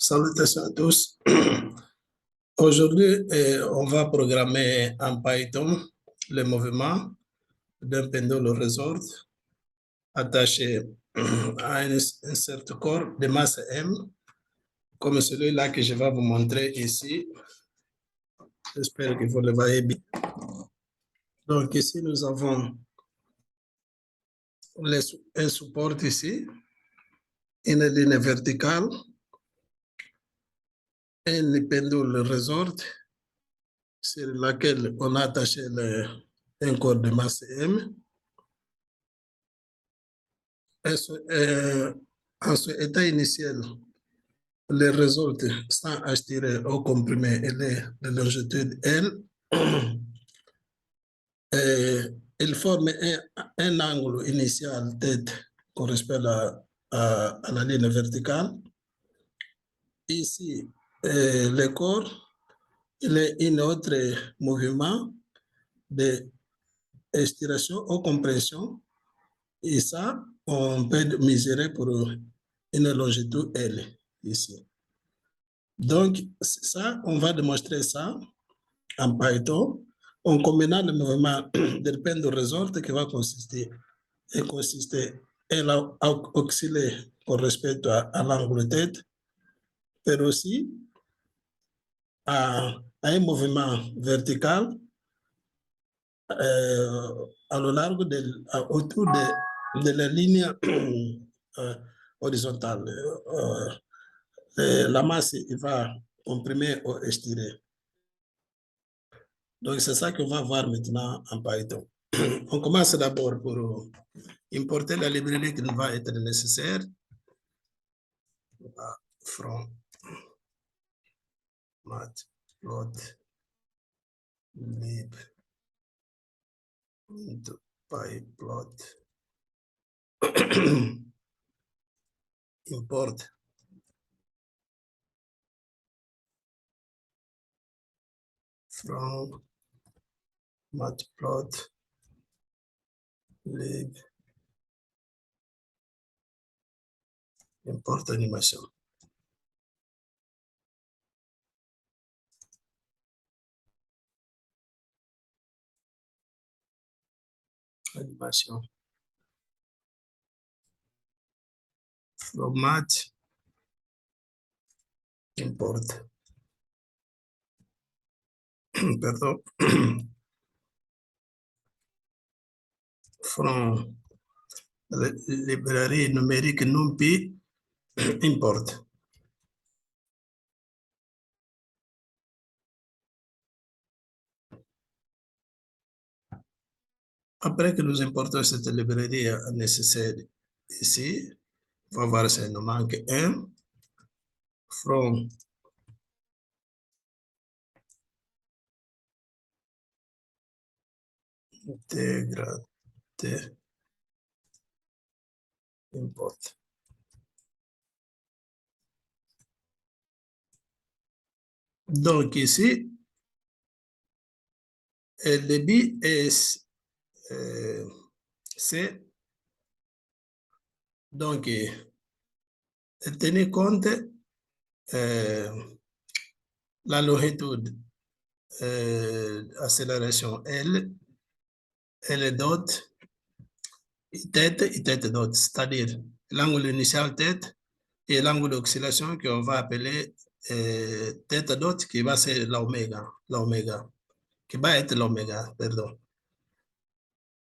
Salutations à tous. Aujourd'hui, on va programmer en Python le mouvement d'un pendule resort attaché à un certain corps de masse M, comme celui-là que je vais vous montrer ici. J'espère que vous le voyez bien. Donc ici, nous avons un support ici, une ligne verticale, une pendule resort sur laquelle on a attaché un corps de masse M. En ce état initial, les résultats sont aspirés au comprimé et de longitude L. Il forme un angle initial tête correspond à la ligne verticale. Ici, le corps, il est un autre mouvement d'estiration ou compression. Et ça, on peut mesurer pour une longitude L ici. Donc, ça, on va démontrer ça en Python en combinant le mouvement del pendule resort qui va consister à osciller con respect à l'angle tête, mais aussi à un mouvement vertical à lo largo autour de la ligne horizontale. La masse il va comprimer ou étirer. Donc, c'est ça qu'on va voir maintenant en Python. On commence d'abord pour importer la librairie qui va être nécessaire. From matplotlib into pyplot. Import from matplotlib import animation. Animation. From mat import. Pardon. From librairie numérique NumPy import. Après que nous importons cette librairie nécessaire ici, on va voir si il nous manque un. From intégrate import. Donc ici, le débit est C. Donc, tenez compte la longitude accélération L, L dot, tête dot, c'est-à-dire l'angle initial tête et l'angle d'oscillation qu'on va appeler tête dot qui va ser l'oméga, qui va être l'oméga, pardon.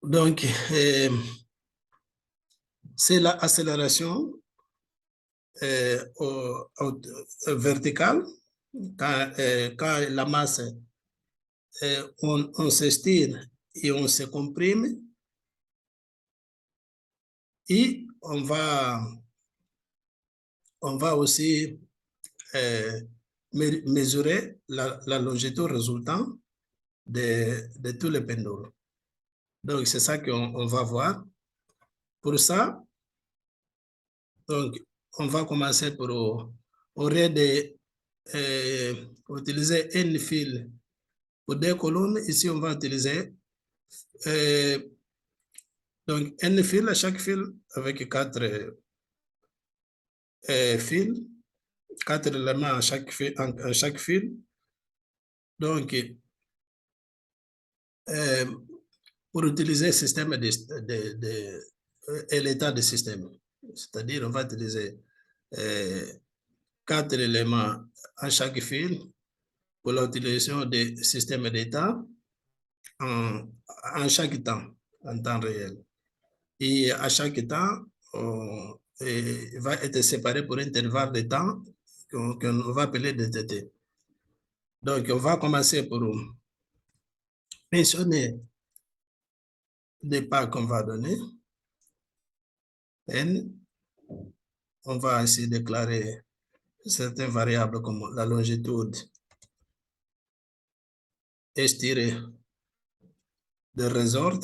Donc, c'est l'accélération verticale quand la masse, on s'estire et on se comprime et on va aussi mesurer la longitude résultante de tous les pendules. Donc, c'est ça qu'on va voir. Pour ça, donc, on va commencer au lieu d'utiliser un fil pour deux colonnes. Ici, on va utiliser donc un fil à chaque fil avec quatre fils. 4 éléments à chaque fil. Donc, pour utiliser le système et l'état du système, c'est-à-dire on va utiliser 4 éléments à chaque fil pour l'utilisation des systèmes d'état en chaque temps, en temps réel. Et à chaque temps, il va être séparé pour un intervalle de temps qu'on va appeler DTT. Donc, on va commencer pour mentionner les pas qu'on va donner. N, on va ainsi déclarer certaines variables comme la longitude estirée de ressort.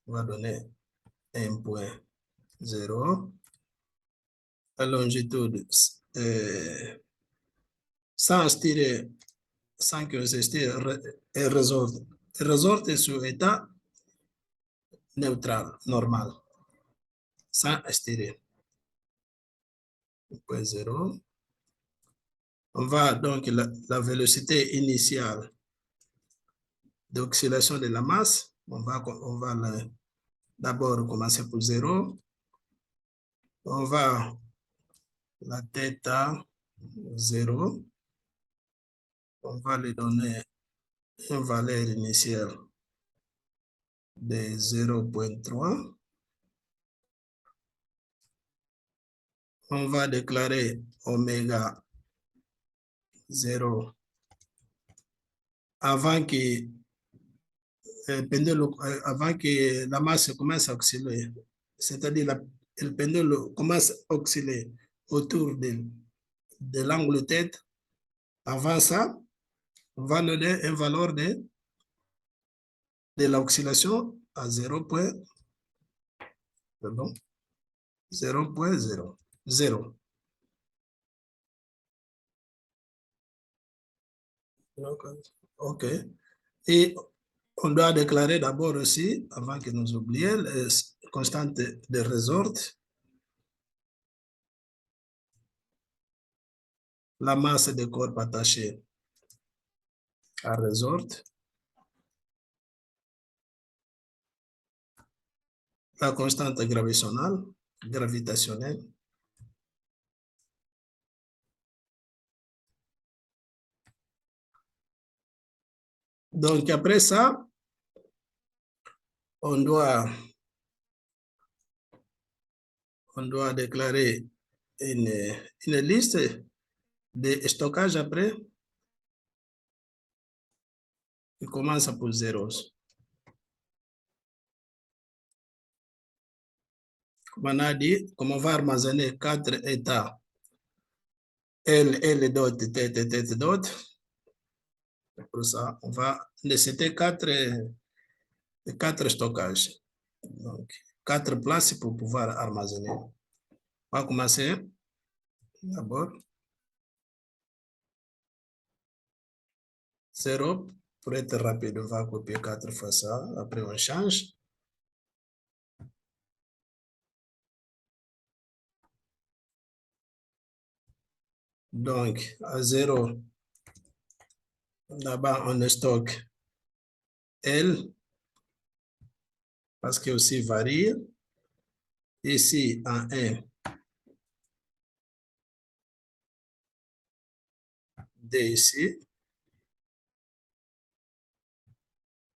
On va donner 1.0. La longitude sans estirer, sans que j'estire et ressort. Ressort est sur état neutral, normal, sans estirer. 1.0. On va donc la vélocité initiale d'oscillation de la masse. On va d'abord commencer pour 0. On va la θ 0. On va lui donner une valeur initiale de 0.3. On va déclarer oméga 0 avant que la masse commence à osciller, c'est-à-dire le pendule commence à osciller autour de l'angle tête. Avant ça, on va donner une valeur de l'oscillation à 0.0. 0.0. OK. Et on doit déclarer d'abord aussi, avant que nous oublions, les constantes de ressort. La masse des corps attachés à ressort. La constante gravitationnelle. Donc, après ça, on doit déclarer une liste de stockage après. Il commence pour 0. Comme on a dit, comme on va armazener 4 états, L dot, T dot, pour ça, on va nécessiter 4 stockages. Donc, 4 places pour pouvoir armazener. On va commencer d'abord. 0, pour être rapide, on va copier 4 fois ça. Après, on change. Donc, à 0, là-bas, on stocke L, parce qu'il aussi varie. Ici, en 1, D ici,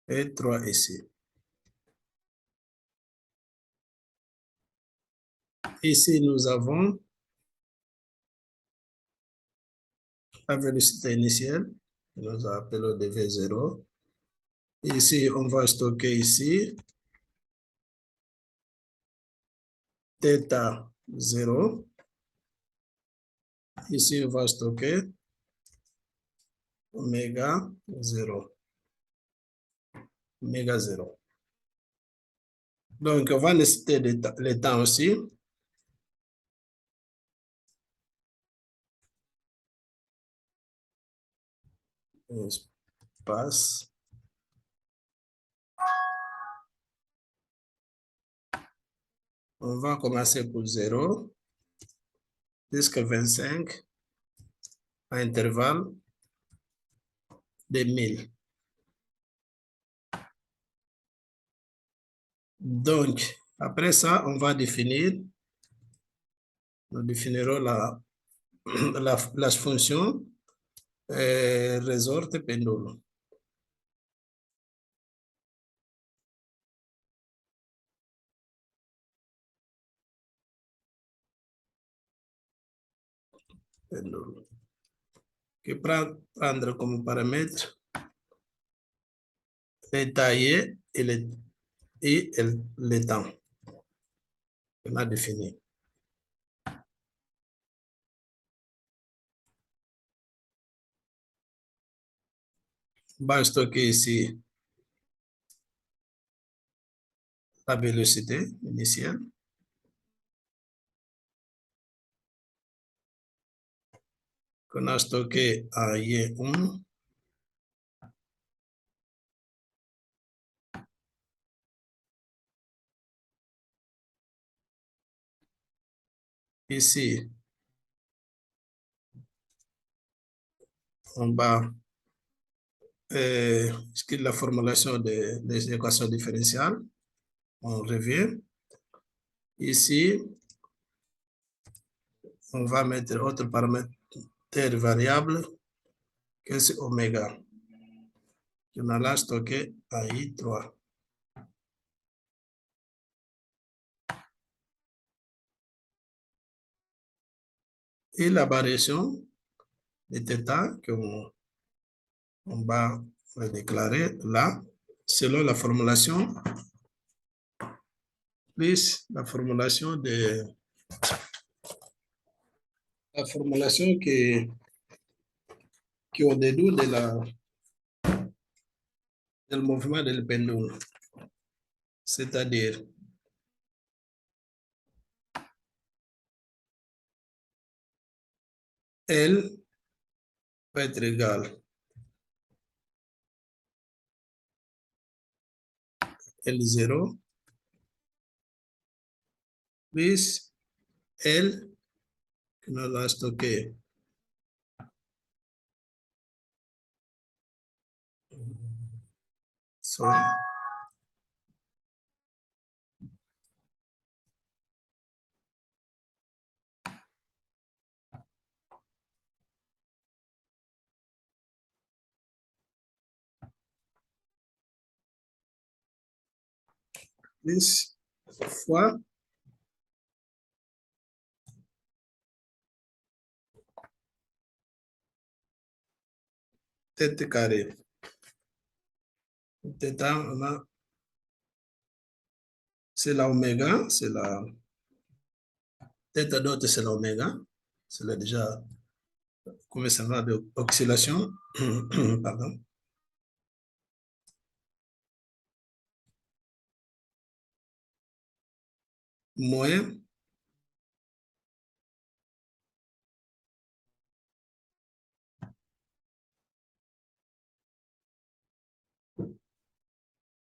et 3 ici. Ici, nous avons la vélocité initiale, nous appelons dV0. Ici, on va stocker ici θ 0. Ici, on va stocker oméga 0. Oméga 0. Donc, on va nécessiter le temps aussi. Espace. On va commencer pour 0 jusqu'à 25. à intervalle de 1000. Donc, après ça, on va définir, nous définirons la fonction resorte pendolo. Pendolo. Que prendre comme paramètre les taillés et le temps. On a défini. On va stocker ici la vélocité initiale. Qu'on a stocké à Y1. Ici, on va la formulation des équations différentielles. On revient. Ici, on va mettre autre paramètre variable que c'est oméga. On a là stocké à I3. Et la variation de θ qu'on va déclarer là, selon la formulation, plus la formulation qui est au-dessous del mouvement del pendule. C'est-à-dire, L va être égal L0 plus L que nous allons stocker plus fois θ carré. Θ, c'est la oméga, c'est la θ d'autre, c'est l'oméga. C'est là déjà, comme ça va de oscillation. Pardon. Moins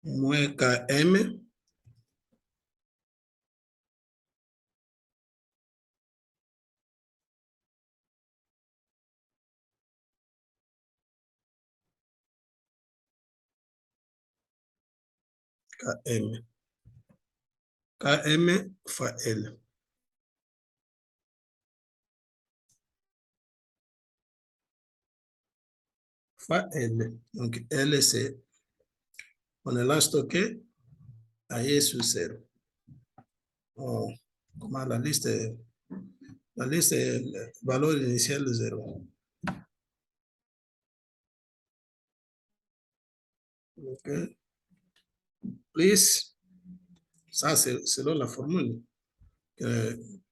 Km Km. Km fois L. Fois L. Donc L, c'est, on est là stocké à I sur 0. Oh, comment la liste est valeur initiale de 0. OK. Plus, ça c'est selon la formule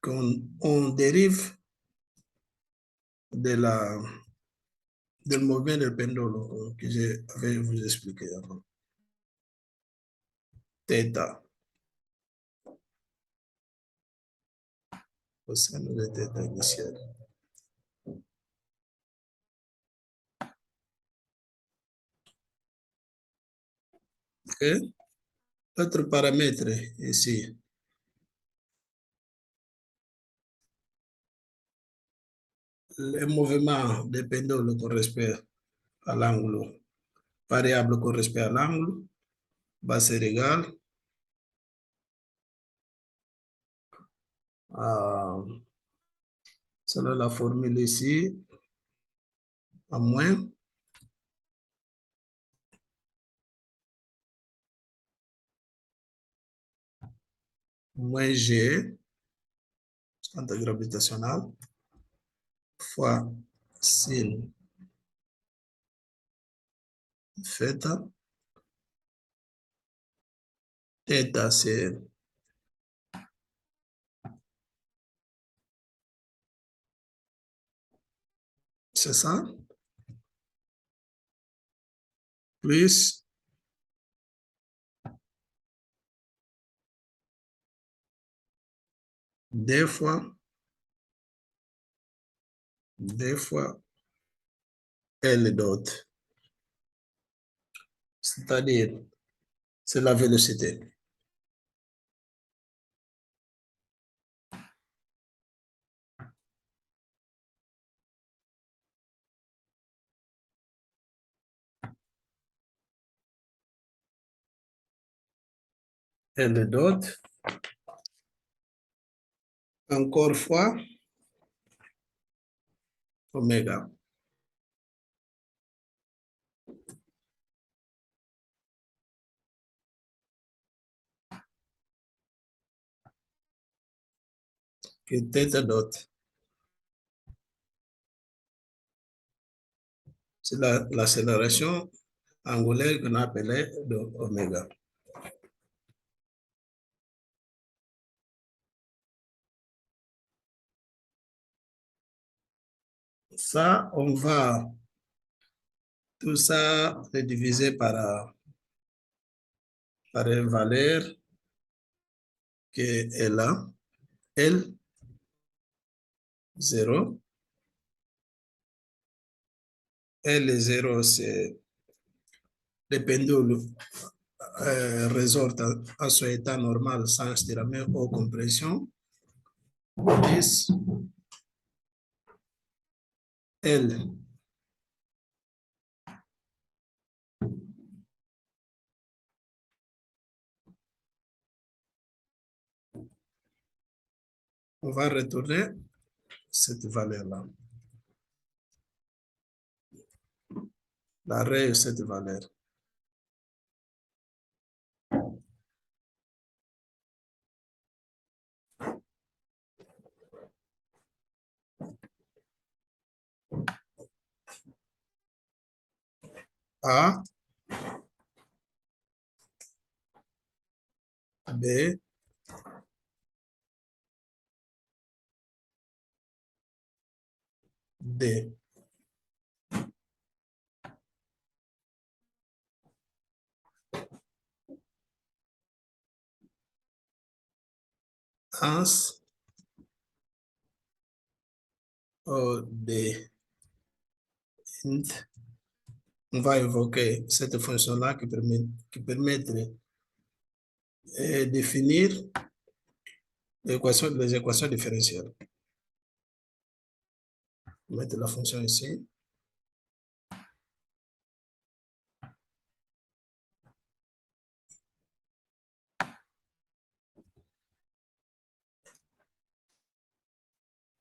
qu'on dérive del mouvement del pendule que j'avais vous expliqué avant. Θ. Au sein de θ initial. OK. Autre paramètre ici. le mouvement des pendules correspond à l'angle variable correspond à l'angle, base égale selon la formule ici, à moins G, centre gravitationnel, fois sin θ, θ c'est ça, plus deux fois L dot, c'est-à-dire c'est la vélocité. L dot, encore fois oméga. Que θ dot, c'est l'accélération angulaire qu'on appelait oméga. Ça, on va tout ça le diviser par une valeur qui est là, L 0. L0, c'est le pendule résorte à son état normal sans étirement ou compression. 10 L on va retourner cette valeur-là. L'arrêt de cette valeur. A, B, D. As, O, D. Int. On va invoquer cette fonction-là qui permet de définir les équations différentielles. On va mettre la fonction ici.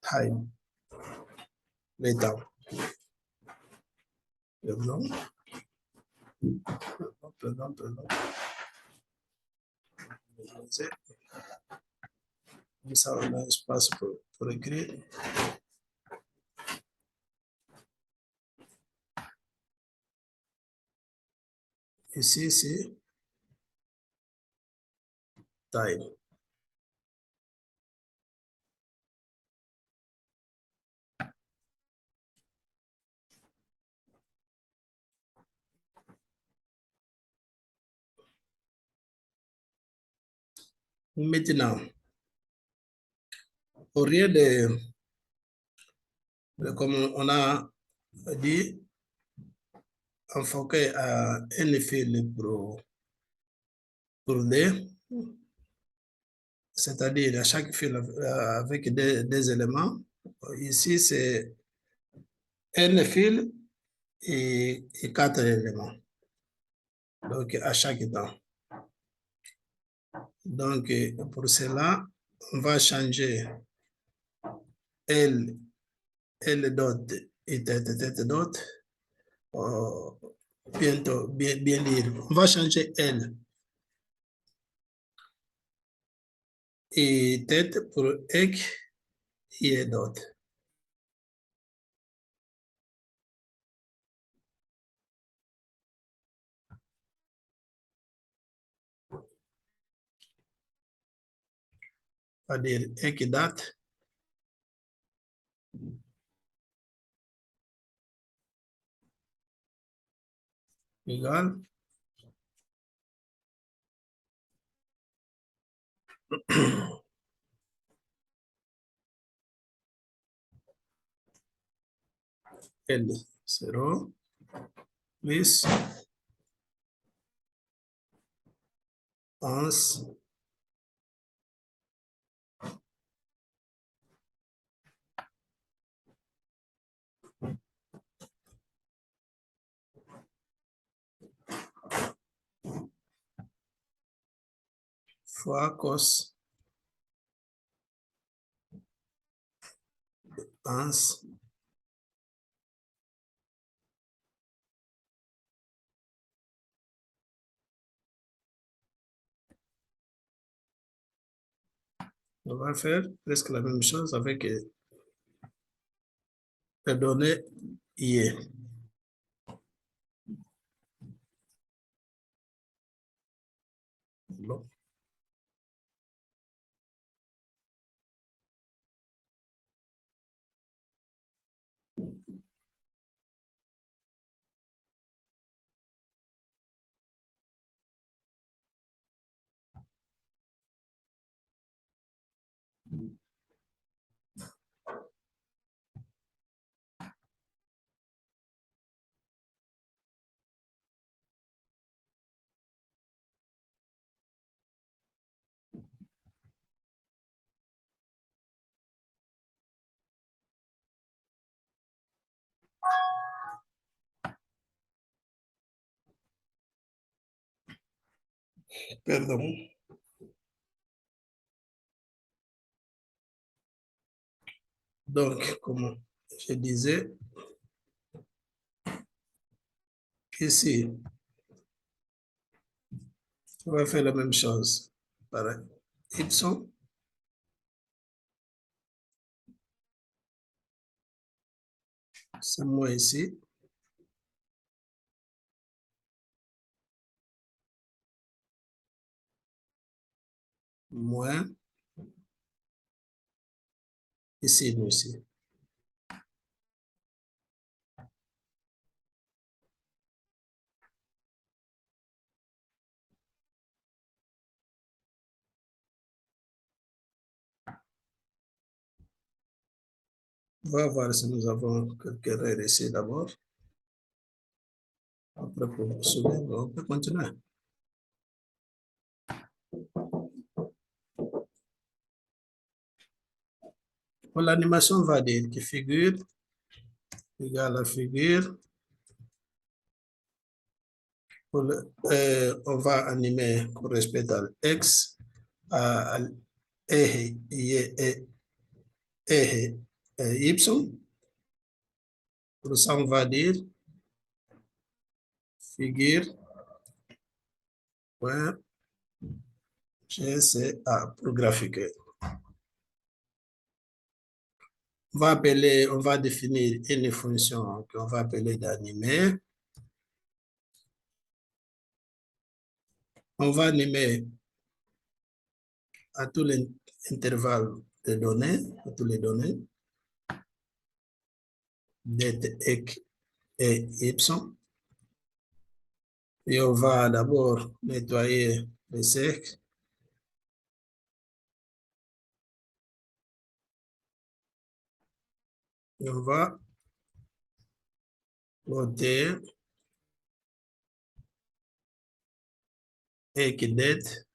Time. Le temps. Pardon. Comme ça, on a un espace pour écrire. Ici, c'est time. Maintenant, au lieu comme on a dit, enfoquer à un fil pour D, c'est-à-dire à chaque fil avec des éléments. Ici, c'est n fil et 4 éléments. Donc, à chaque temps. Donc, pour cela, on va changer L, L dot et tête dot. Bientôt, bien lire. On va changer L et tête pour egg et dot. On va dire egg date égale L 0 plus 11 fois cos 11 on va faire presque la même chose avec les données hier. Bon. Pardon. Donc, comme je disais, ici, on va faire la même chose. Pareil. Ipson. C'est moi ici. Moins. Ici, nous ici. On va voir si nous avons quelques erreurs ici d'abord. Après, pour soulever, on peut continuer. Pour l'animation, on va dire que figure égale à figure. On va animer pour respect à X, à E, Y. Pour ça, on va dire figure, point, GCA pour graphique. On va définir une fonction qu'on va appeler d'animer. On va animer à tous les intervalles de données, à tous les données, det, X et Y. Et on va d'abord nettoyer le cercle. Et on va noter Xdet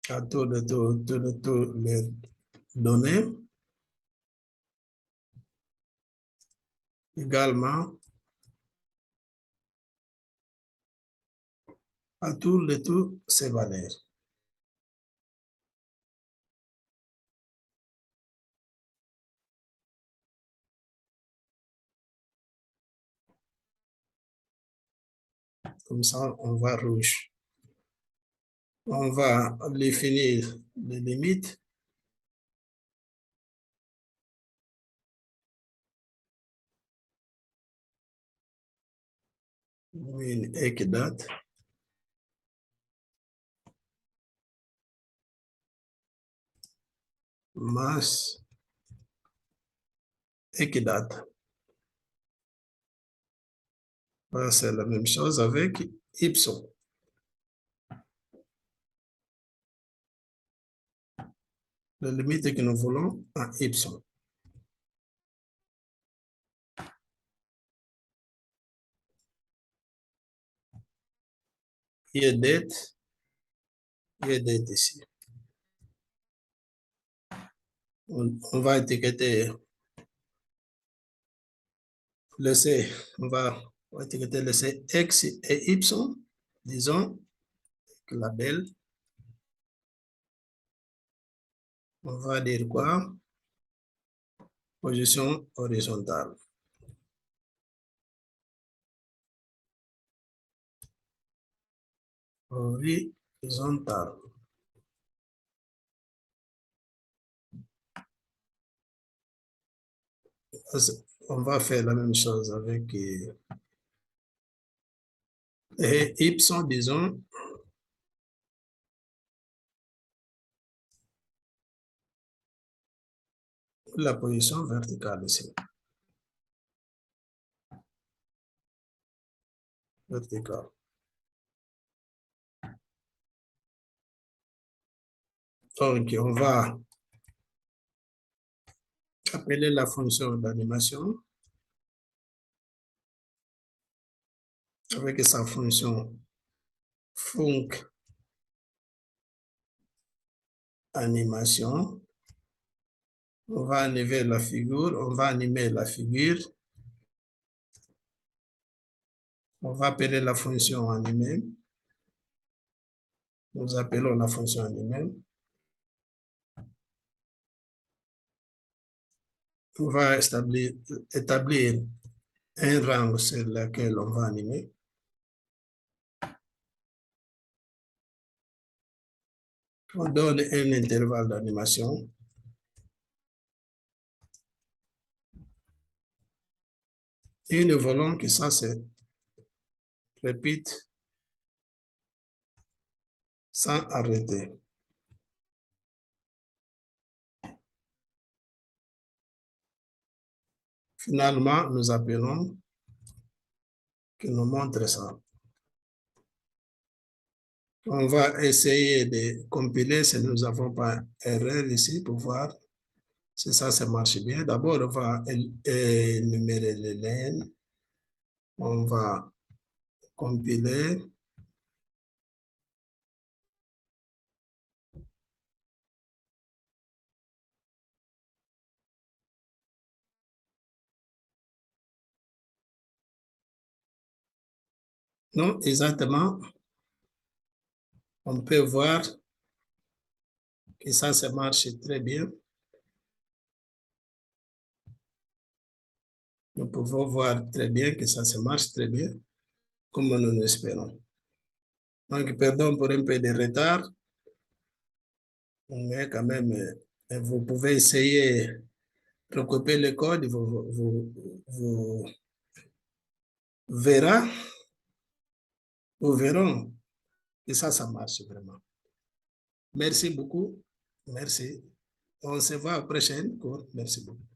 à tous les données. Également à tous ces valeurs. Comme ça, on va rouge. On va définir les limites. Une équidate. Masse équidate. C'est la même chose avec Y. La limite que nous voulons à Y. Il y a dette ici. On va étiqueter le C. On va étiqueter le C X et Y. Disons que label. On va dire quoi? Position horizontale. Horizontale. On va faire la même chose avec Y, disons. La position verticale ici. Verticale. Donc, on va appeler la fonction d'animation avec sa fonction func animation. On va animer la figure. On va animer la figure. On va appeler la fonction animée. Nous appelons la fonction animée. On va établir un rang sur lequel on va animer. On donne un intervalle d'animation. Et nous voulons que ça se répète sans arrêter. Finalement, nous appelons que nous montre ça. On va essayer de compiler si nous n'avons pas erreur ici pour voir si ça marche bien. D'abord, on va énumérer les lignes. On va compiler. Non, exactement. On peut voir que ça marche très bien. Nous pouvons voir très bien que ça marche très bien, comme nous l'espérons. Donc, pardon pour un peu de retard, mais quand même, vous pouvez essayer de recopier le code, vous verrez, vous verrez que ça marche vraiment. Merci beaucoup. Merci. On se voit au prochain cours. Merci beaucoup.